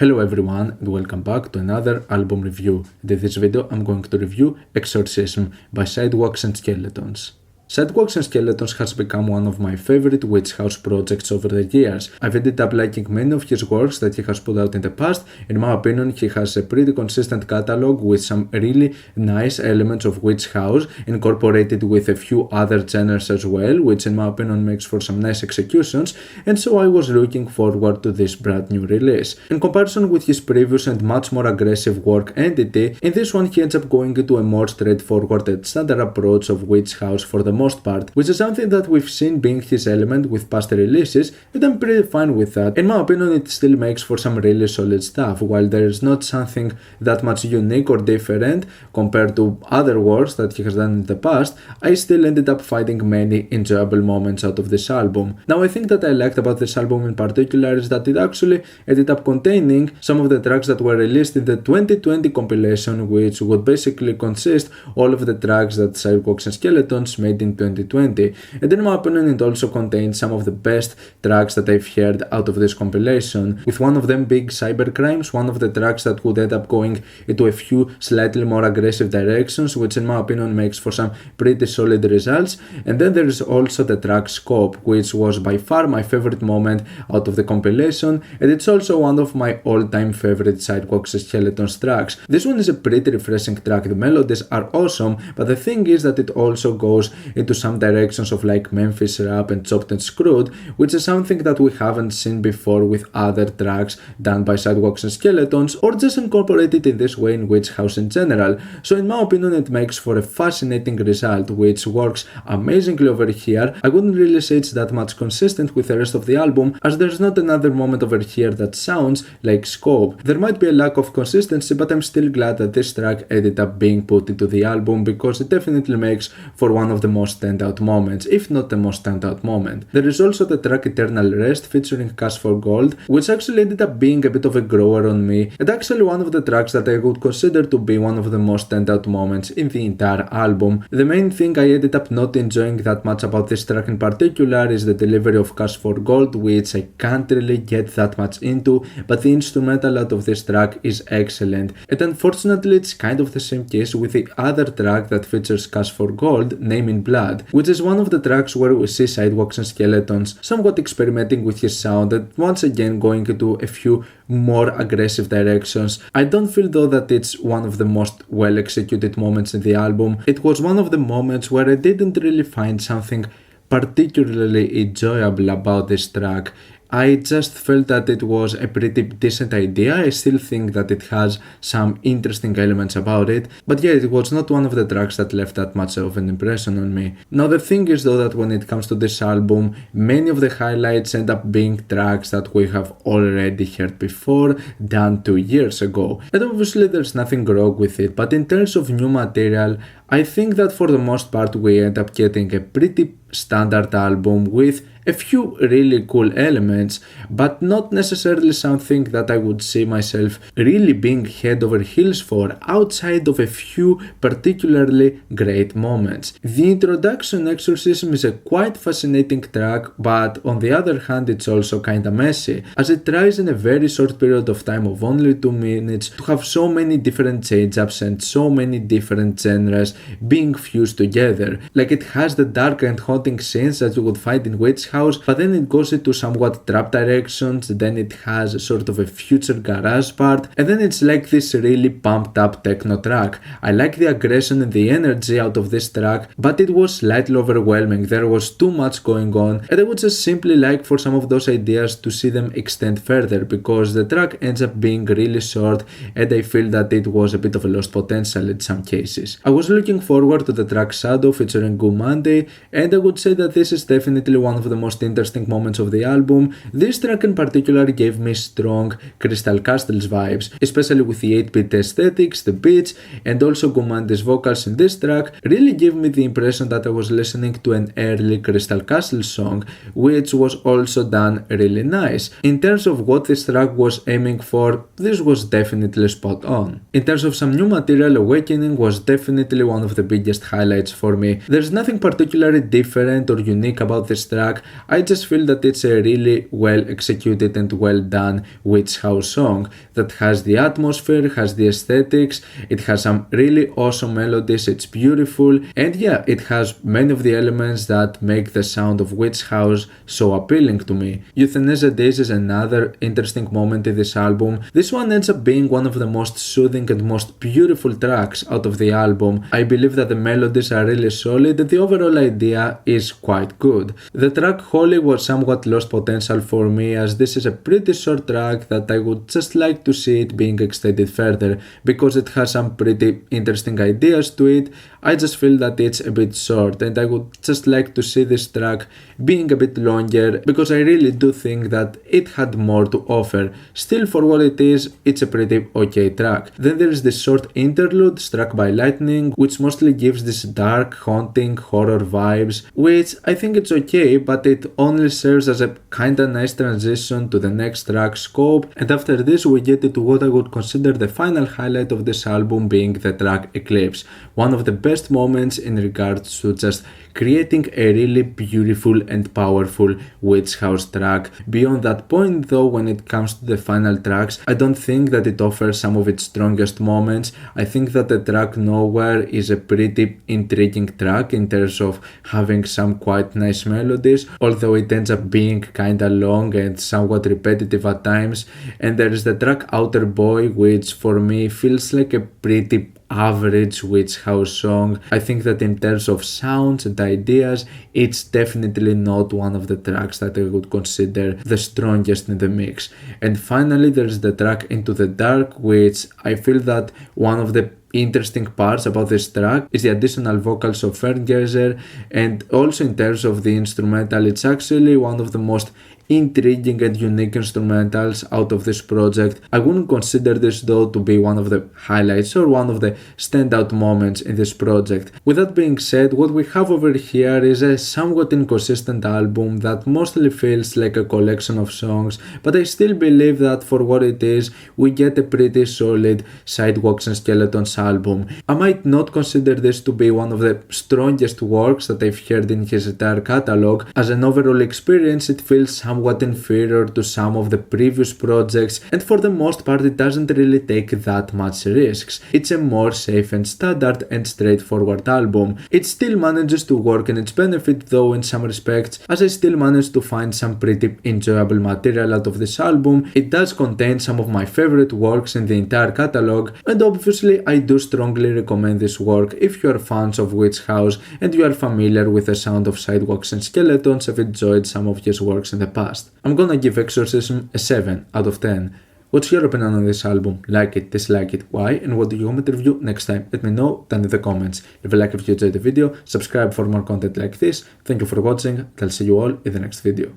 Hello everyone and welcome back to another album review. In this video I'm going to review EXORCISM by Sidewalks and Skeletons. Sidewalks and Skeletons has become one of my favorite witch house projects over the years. I've ended up liking many of his works that he has put out in the past. In my opinion, he has a pretty consistent catalog with some really nice elements of witch house incorporated with a few other genres as well, which in my opinion makes for some nice executions, and so I was looking forward to this brand new release. In comparison with his previous and much more aggressive work Entity, in this one he ends up going into a more straightforward and standard approach of witch house for the most part, which is something that we've seen being his element with past releases, and I'm pretty fine with that. In my opinion, it still makes for some really solid stuff. While there is not something that much unique or different compared to other works that he has done in the past, I still ended up finding many enjoyable moments out of this album. Now, I think that I liked about this album in particular is that it actually ended up containing some of the tracks that were released in the 2020 compilation, which would basically consist all of the tracks that Sidewalks and Skeletons made in 2020, and in my opinion it also contains some of the best tracks that I've heard out of this compilation, with one of them being CYBERCRIMES, one of the tracks that would end up going into a few slightly more aggressive directions, which in my opinion makes for some pretty solid results. And then there is also the track Scope, which was by far my favorite moment out of the compilation, and it's also one of my all-time favorite Sidewalks and Skeletons tracks. This one is a pretty refreshing track, the melodies are awesome, but the thing is that it also goes into some directions of like Memphis rap and Chopped and Screwed, which is something that we haven't seen before with other tracks done by Sidewalks and Skeletons, or just incorporated in this way in witch house in general. So in my opinion it makes for a fascinating result which works amazingly over here. I wouldn't really say it's that much consistent with the rest of the album, as there's not another moment over here that sounds like Scope. There might be a lack of consistency, but I'm still glad that this track ended up being put into the album, because it definitely makes for one of the most standout moments, if not the most standout moment. There is also the track Eternal Rest featuring CASHFORGOLD, which actually ended up being a bit of a grower on me, and actually one of the tracks that I would consider to be one of the most standout moments in the entire album. The main thing I ended up not enjoying that much about this track in particular is the delivery of CASHFORGOLD, which I can't really get that much into, but the instrumental out of this track is excellent. And unfortunately it's kind of the same case with the other track that features CASHFORGOLD, Name in Blood, which is one of the tracks where we see Sidewalks and Skeletons somewhat experimenting with his sound and once again going into a few more aggressive directions. I don't feel though that it's one of the most well executed moments in the album. It was one of the moments where I didn't really find something particularly enjoyable about this track. I just felt that it was a pretty decent idea. I still think that it has some interesting elements about it, but yeah, it was not one of the tracks that left that much of an impression on me. Now the thing is though that when it comes to this album, many of the highlights end up being tracks that we have already heard before, done 2 years ago. And obviously there's nothing wrong with it, but in terms of new material, I think that for the most part we end up getting a pretty standard album with a few really cool elements, but not necessarily something that I would see myself really being head over heels for outside of a few particularly great moments. The introduction Exorcism is a quite fascinating track, but on the other hand it's also kinda messy, as it tries in a very short period of time of only 2 minutes to have so many different change-ups and so many different genres being fused together. Like it has the dark and haunting scenes that you would find in Witch House, but then it goes into somewhat trap directions, then it has sort of a future garage part, and then it's like this really pumped up techno track. I like the aggression and the energy out of this track, but it was slightly overwhelming. There was too much going on, and I would just simply like for some of those ideas to see them extend further, because the track ends up being really short and I feel that it was a bit of a lost potential in some cases. I was looking forward to the track Shadow featuring Gumande, and I would say that this is definitely one of the most interesting moments of the album. This track in particular gave me strong Crystal Castles vibes, especially with the 8-bit aesthetics, the beats, and also Gumande's vocals in this track really gave me the impression that I was listening to an early Crystal Castles song, which was also done really nice. In terms of what this track was aiming for, this was definitely spot on. In terms of some new material, Awakening was definitely one of the biggest highlights for me. There's nothing particularly different or unique about this track, I just feel that it's a really well executed and well done witch house song that has the atmosphere, has the aesthetics, it has some really awesome melodies, it's beautiful, and yeah, it has many of the elements that make the sound of witch house so appealing to me. Euthanasia Days is another interesting moment in this album. This one ends up being one of the most soothing and most beautiful tracks out of the album. I believe that the melodies are really solid and the overall idea is quite good. The track Holy was somewhat lost potential for me, as this is a pretty short track that I would just like to see it being extended further because it has some pretty interesting ideas to it. I just feel that it's a bit short and I would just like to see this track being a bit longer because I really do think that it had more to offer. Still, for what it is, it's a pretty okay track. Then there is this short interlude, Struck by Lightning, which mostly gives this dark, haunting, horror vibes, which I think it's okay, but it only serves as a kinda nice transition to the next track, Scope, and after this we get into what I would consider the final highlight of this album, being the track Eclipse. One of the best moments in regards to just creating a really beautiful and powerful witch house track. Beyond that point though, when it comes to the final tracks, I don't think that it offers some of its strongest moments. I think that the track Nowhere is a pretty intriguing track in terms of having some quite nice melodies, although it ends up being kinda long and somewhat repetitive at times. And there is the track Outer Boy, which for me feels like a pretty average witch house song. I think that in terms of sounds and ideas, it's definitely not one of the tracks that I would consider the strongest in the mix. And finally, there's the track Into the Dark, which I feel that one of the interesting parts about this track is the additional vocals of Ferngeyser, and also in terms of the instrumental, it's actually one of the most intriguing and unique instrumentals out of this project. I wouldn't consider this though to be one of the highlights or one of the standout moments in this project. With that being said, what we have over here is a somewhat inconsistent album that mostly feels like a collection of songs, but I still believe that for what it is, we get a pretty solid Sidewalks and Skeletons album. I might not consider this to be one of the strongest works that I've heard in his entire catalog. As an overall experience, it feels somewhat inferior to some of the previous projects, and for the most part it doesn't really take that much risks. It's a more safe and standard and straightforward album. It still manages to work in its benefit though in some respects, as I still managed to find some pretty enjoyable material out of this album. It does contain some of my favorite works in the entire catalog, and obviously I do strongly recommend this work if you are fans of Witch House and you are familiar with the sound of Sidewalks and Skeletons, have enjoyed some of his works in the past. I'm gonna give Exorcism a 7 out of 10. What's your opinion on this album? Like it, dislike it, why, and what do you want me to review next time? Let me know down in the comments. Leave a like if you enjoyed the video, subscribe for more content like this. Thank you for watching, and I'll see you all in the next video.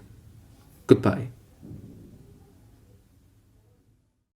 Goodbye.